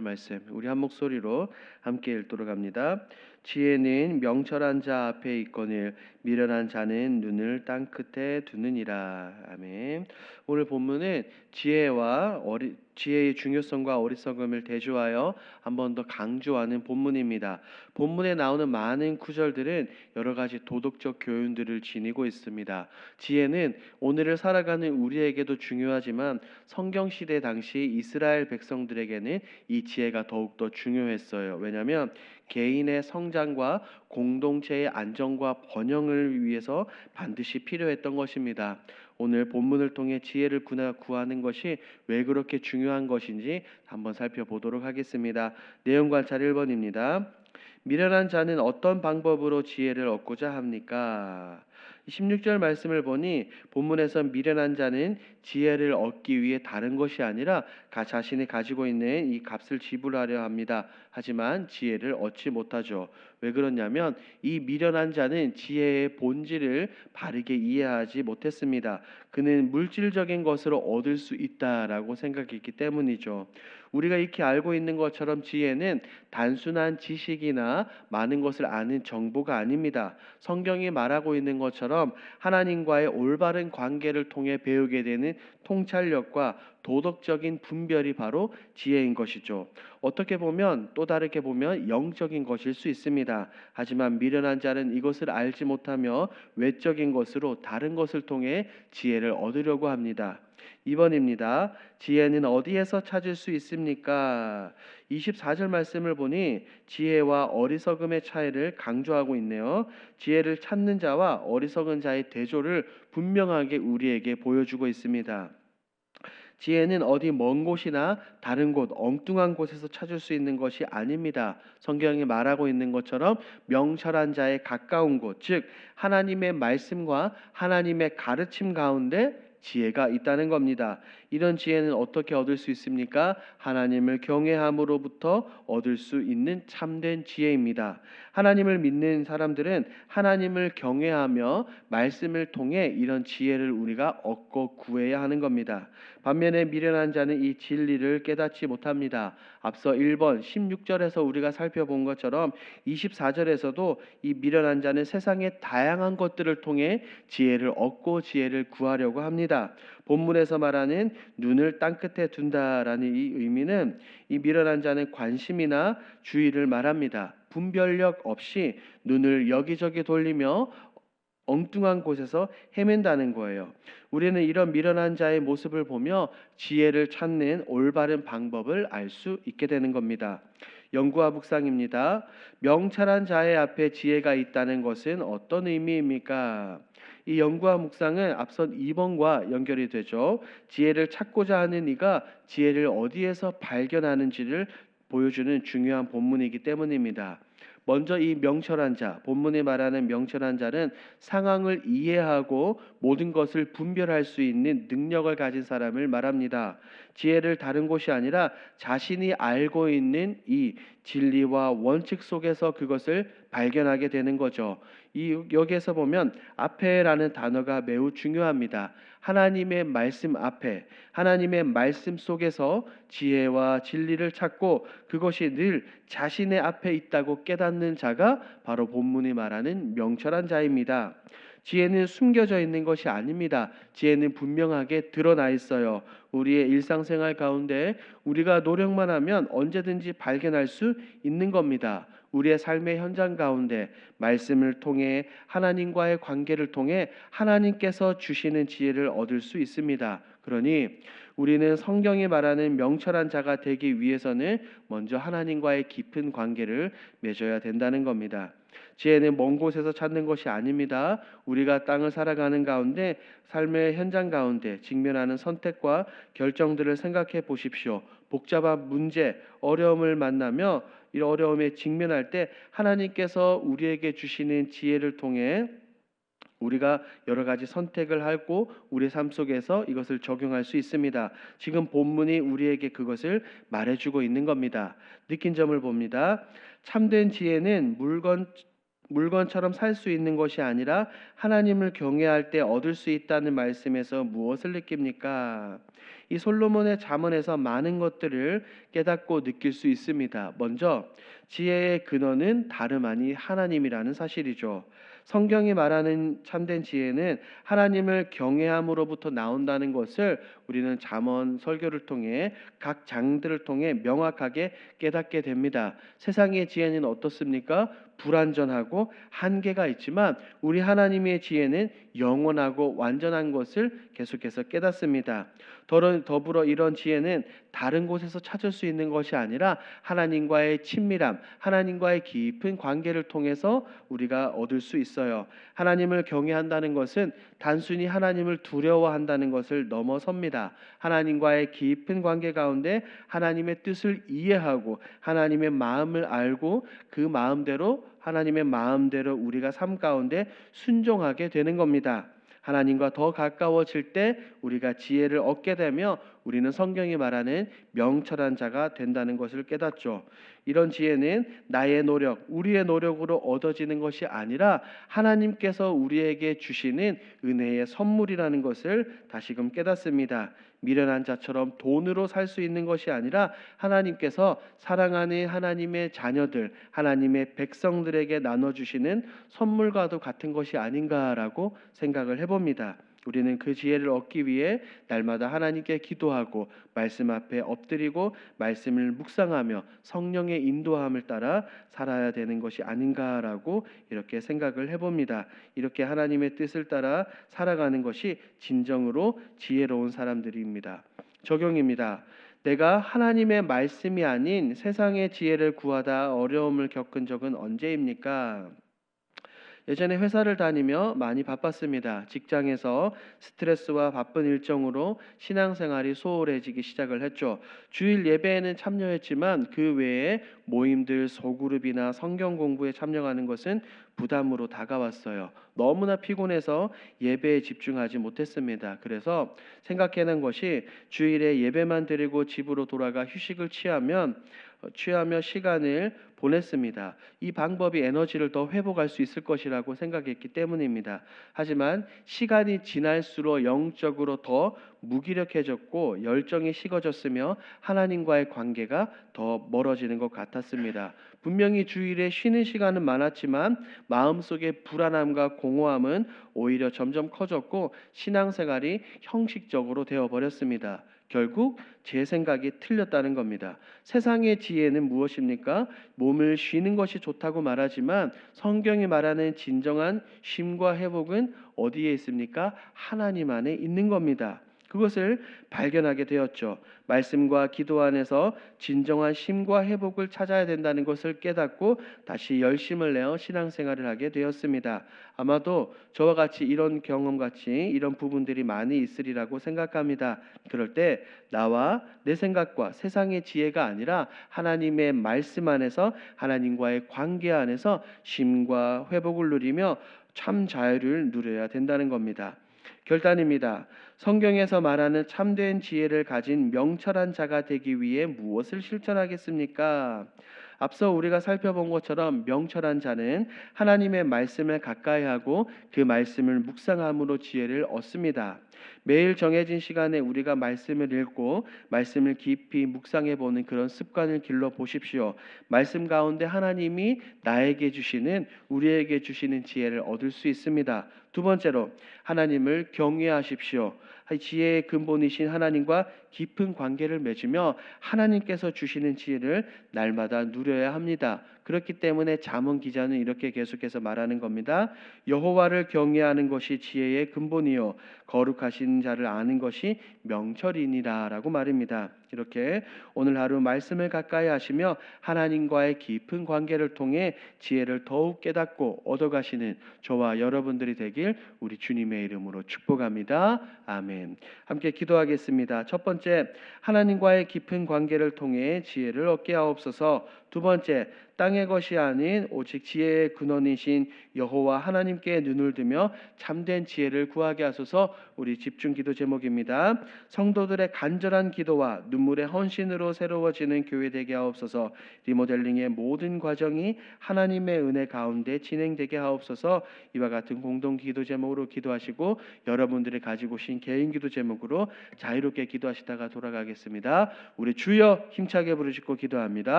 말씀 우리 한 목소리로 함께 읽도록 합니다. 지혜는 명철한 자 앞에 있거늘 미련한 자는 눈을 땅 끝에 두느니라. 아멘. 오늘 본문은 지혜의 중요성과 어리석음을 대조하여 한 번 더 강조하는 본문입니다. 본문에 나오는 많은 구절들은 여러 가지 도덕적 교훈들을 지니고 있습니다. 지혜는 오늘을 살아가는 우리에게도 중요하지만 성경 시대 당시 이스라엘 백성들에게는 이 지혜가 더욱더 중요했어요. 왜냐하면 개인의 성장과 공동체의 안정과 번영을 위해서 반드시 필요했던 것입니다. 오늘 본문을 통해 지혜를 구하는 것이 왜 그렇게 중요한 것인지 한번 살펴보도록 하겠습니다. 내용 관찰 1번입니다. 미련한 자는 어떤 방법으로 지혜를 얻고자 합니까? 16절 말씀을 보니 본문에서 미련한 자는 지혜를 얻기 위해 다른 것이 아니라 자신이 가지고 있는 이 값을 지불하려 합니다. 하지만 지혜를 얻지 못하죠. 왜 그러냐면 이 미련한 자는 지혜의 본질을 바르게 이해하지 못했습니다. 그는 물질적인 것으로 얻을 수 있다라고 생각했기 때문이죠. 우리가 익히 알고 있는 것처럼 지혜는 단순한 지식이나 많은 것을 아는 정보가 아닙니다. 성경이 말하고 있는 것처럼 하나님과의 올바른 관계를 통해 배우게 되는 통찰력과 도덕적인 분별이 바로 지혜인 것이죠. 어떻게 보면 또 다르게 보면 영적인 것일 수 있습니다. 하지만 미련한 자는 이것을 알지 못하며 외적인 것으로 다른 것을 통해 지혜를 얻으려고 합니다. 2번입니다. 지혜는 어디에서 찾을 수 있습니까? 24절 말씀을 보니 지혜와 어리석음의 차이를 강조하고 있네요. 지혜를 찾는 자와 어리석은 자의 대조를 분명하게 우리에게 보여주고 있습니다. 지혜는 어디 먼 곳이나 다른 곳, 엉뚱한 곳에서 찾을 수 있는 것이 아닙니다. 성경이 말하고 있는 것처럼 명철한 자의 가까운 곳, 즉 하나님의 말씀과 하나님의 가르침 가운데 지혜가 있다는 겁니다. 이런 지혜는 어떻게 얻을 수 있습니까? 하나님을 경외함으로부터 얻을 수 있는 참된 지혜입니다. 하나님을 믿는 사람들은 하나님을 경외하며 말씀을 통해 이런 지혜를 우리가 얻고 구해야 하는 겁니다. 반면에 미련한 자는 이 진리를 깨닫지 못합니다. 앞서 1번 16절에서 우리가 살펴본 것처럼 24절에서도 이 미련한 자는 세상의 다양한 것들을 통해 지혜를 얻고 지혜를 구하려고 합니다. 본문에서 말하는 눈을 땅끝에 둔다라는 이 의미는 이 미련한 자는 관심이나 주의를 말합니다. 분별력 없이 눈을 여기저기 돌리며 엉뚱한 곳에서 헤맨다는 거예요. 우리는 이런 미련한 자의 모습을 보며 지혜를 찾는 올바른 방법을 알 수 있게 되는 겁니다. 연구와 묵상입니다. 명철한 자의 앞에 지혜가 있다는 것은 어떤 의미입니까? 이 연구와 묵상은 앞선 2번과 연결이 되죠. 지혜를 찾고자 하는 이가 지혜를 어디에서 발견하는지를 보여주는 중요한 본문이기 때문입니다. 먼저 이 명철한 자, 본문에 말하는 명철한 자는 상황을 이해하고 모든 것을 분별할 수 있는 능력을 가진 사람을 말합니다. 지혜를 다른 곳이 아니라 자신이 알고 있는 이 진리와 원칙 속에서 그것을 발견하게 되는 거죠. 여기에서 보면 앞에라는 단어가 매우 중요합니다. 하나님의 말씀 앞에, 하나님의 말씀 속에서 지혜와 진리를 찾고 그것이 늘 자신의 앞에 있다고 깨닫는 자가 바로 본문이 말하는 명철한 자입니다. 지혜는 숨겨져 있는 것이 아닙니다. 지혜는 분명하게 드러나 있어요. 우리의 일상생활 가운데 우리가 노력만 하면 언제든지 발견할 수 있는 겁니다. 우리의 삶의 현장 가운데 말씀을 통해 하나님과의 관계를 통해 하나님께서 주시는 지혜를 얻을 수 있습니다. 그러니 우리는 성경이 말하는 명철한 자가 되기 위해서는 먼저 하나님과의 깊은 관계를 맺어야 된다는 겁니다. 지혜는 먼 곳에서 찾는 것이 아닙니다. 우리가 땅을 살아가는 가운데 삶의 현장 가운데 직면하는 선택과 결정들을 생각해 보십시오. 복잡한 문제, 어려움을 만나며 이 어려움에 직면할 때 하나님께서 우리에게 주시는 지혜를 통해 우리가 여러 가지 선택을 하고 우리 삶 속에서 이것을 적용할 수 있습니다. 지금 본문이 우리에게 그것을 말해주고 있는 겁니다. 느낀 점을 봅니다. 참된 지혜는 물건처럼 살 수 있는 것이 아니라 하나님을 경외할 때 얻을 수 있다는 말씀에서 무엇을 느낍니까? 이 솔로몬의 잠언에서 많은 것들을 깨닫고 느낄 수 있습니다. 먼저 지혜의 근원은 다름 아니 하나님이라는 사실이죠. 성경이 말하는 참된 지혜는 하나님을 경외함으로부터 나온다는 것을 우리는 잠언 설교를 통해 각 장들을 통해 명확하게 깨닫게 됩니다. 세상의 지혜는 어떻습니까? 불완전하고 한계가 있지만 우리 하나님의 지혜는 영원하고 완전한 것을 계속해서 깨닫습니다. 더불어 이런 지혜는 다른 곳에서 찾을 수 있는 것이 아니라 하나님과의 친밀함, 하나님과의 깊은 관계를 통해서 우리가 얻을 수 있어요. 하나님을 경외한다는 것은 단순히 하나님을 두려워한다는 것을 넘어섭니다. 하나님과의 깊은 관계 가운데 하나님의 뜻을 이해하고 하나님의 마음을 알고 그 마음대로 하나님의 마음대로 우리가 삶 가운데 순종하게 되는 겁니다. 하나님과 더 가까워질 때 우리가 지혜를 얻게 되며 우리는 성경이 말하는 명철한 자가 된다는 것을 깨닫죠. 이런 지혜는 나의 노력, 우리의 노력으로 얻어지는 것이 아니라 하나님께서 우리에게 주시는 은혜의 선물이라는 것을 다시금 깨닫습니다. 미련한 자처럼 돈으로 살 수 있는 것이 아니라 하나님께서 사랑하는 하나님의 자녀들, 하나님의 백성들에게 나눠주시는 선물과도 같은 것이 아닌가라고 생각을 해봅니다. 우리는 그 지혜를 얻기 위해 날마다 하나님께 기도하고 말씀 앞에 엎드리고 말씀을 묵상하며 성령의 인도함을 따라 살아야 되는 것이 아닌가라고 이렇게 생각을 해봅니다. 이렇게 하나님의 뜻을 따라 살아가는 것이 진정으로 지혜로운 사람들입니다. 적용입니다. 내가 하나님의 말씀이 아닌 세상의 지혜를 구하다 어려움을 겪은 적은 언제입니까? 예전에 회사를 다니며 많이 바빴습니다. 직장에서 스트레스와 바쁜 일정으로 신앙생활이 소홀해지기 시작을 했죠. 주일 예배에는 참여했지만 그 외에 모임들, 소그룹이나 성경 공부에 참여하는 것은 부담으로 다가왔어요. 너무나 피곤해서 예배에 집중하지 못했습니다. 그래서 생각해낸 것이 주일에 예배만 드리고 집으로 돌아가 휴식을 취하며 시간을 보냈습니다. 이 방법이 에너지를 더 회복할 수 있을 것이라고 생각했기 때문입니다. 하지만 시간이 지날수록 영적으로 더 무기력해졌고 열정이 식어졌으며 하나님과의 관계가 더 멀어지는 것 같았습니다. 분명히 주일에 쉬는 시간은 많았지만 마음속의 불안함과 공허함은 오히려 점점 커졌고 신앙생활이 형식적으로 되어버렸습니다. 결국 제 생각이 틀렸다는 겁니다. 세상의 지혜는 무엇입니까? 몸을 쉬는 것이 좋다고 말하지만 성경이 말하는 진정한 쉼과 회복은 어디에 있습니까? 하나님 안에 있는 겁니다. 그것을 발견하게 되었죠. 말씀과 기도 안에서 진정한 쉼과 회복을 찾아야 된다는 것을 깨닫고 다시 열심을 내어 신앙생활을 하게 되었습니다. 아마도 저와 같이 이런 경험같이 이런 부분들이 많이 있으리라고 생각합니다. 그럴 때 나와 내 생각과 세상의 지혜가 아니라 하나님의 말씀 안에서 하나님과의 관계 안에서 쉼과 회복을 누리며 참 자유를 누려야 된다는 겁니다. 결단입니다. 성경에서 말하는 참된 지혜를 가진 명철한 자가 되기 위해 무엇을 실천하겠습니까? 앞서 우리가 살펴본 것처럼 명철한 자는 하나님의 말씀을 가까이 하고 그 말씀을 묵상함으로 지혜를 얻습니다. 매일 정해진 시간에 우리가 말씀을 읽고 말씀을 깊이 묵상해 보는 그런 습관을 길러 보십시오. 말씀 가운데 하나님이 나에게 주시는 우리에게 주시는 지혜를 얻을 수 있습니다. 두 번째로 하나님을 경외하십시오. 지혜의 근본이신 하나님과 깊은 관계를 맺으며 하나님께서 주시는 지혜를 날마다 누려야 합니다. 그렇기 때문에 잠언 기자는 이렇게 계속해서 말하는 겁니다. 여호와를 경외하는 것이 지혜의 근본이요 거룩하신 자를 아는 것이 명철이니라 라고 말입니다. 이렇게 오늘 하루 말씀을 가까이 하시며 하나님과의 깊은 관계를 통해 지혜를 더욱 깨닫고 얻어가시는 저와 여러분들이 되길 우리 주님의 이름으로 축복합니다. 아멘. 함께 기도하겠습니다. 첫 번째, 하나님과의 깊은 관계를 통해 지혜를 얻게 하옵소서. 두 번째, 땅의 것이 아닌 오직 지혜의 근원이신 여호와 하나님께 눈을 들며 참된 지혜를 구하게 하소서. 우리 집중 기도 제목입니다. 성도들의 간절한 기도와 눈물의 헌신으로 새로워지는 교회 되게 하옵소서. 리모델링의 모든 과정이 하나님의 은혜 가운데 진행되게 하옵소서. 이와 같은 공동 기도 제목으로 기도하시고 여러분들이 가지고 오신 개인 기도 제목으로 자유롭게 기도하시다가 돌아가겠습니다. 우리 주여 힘차게 부르짖고 기도합니다.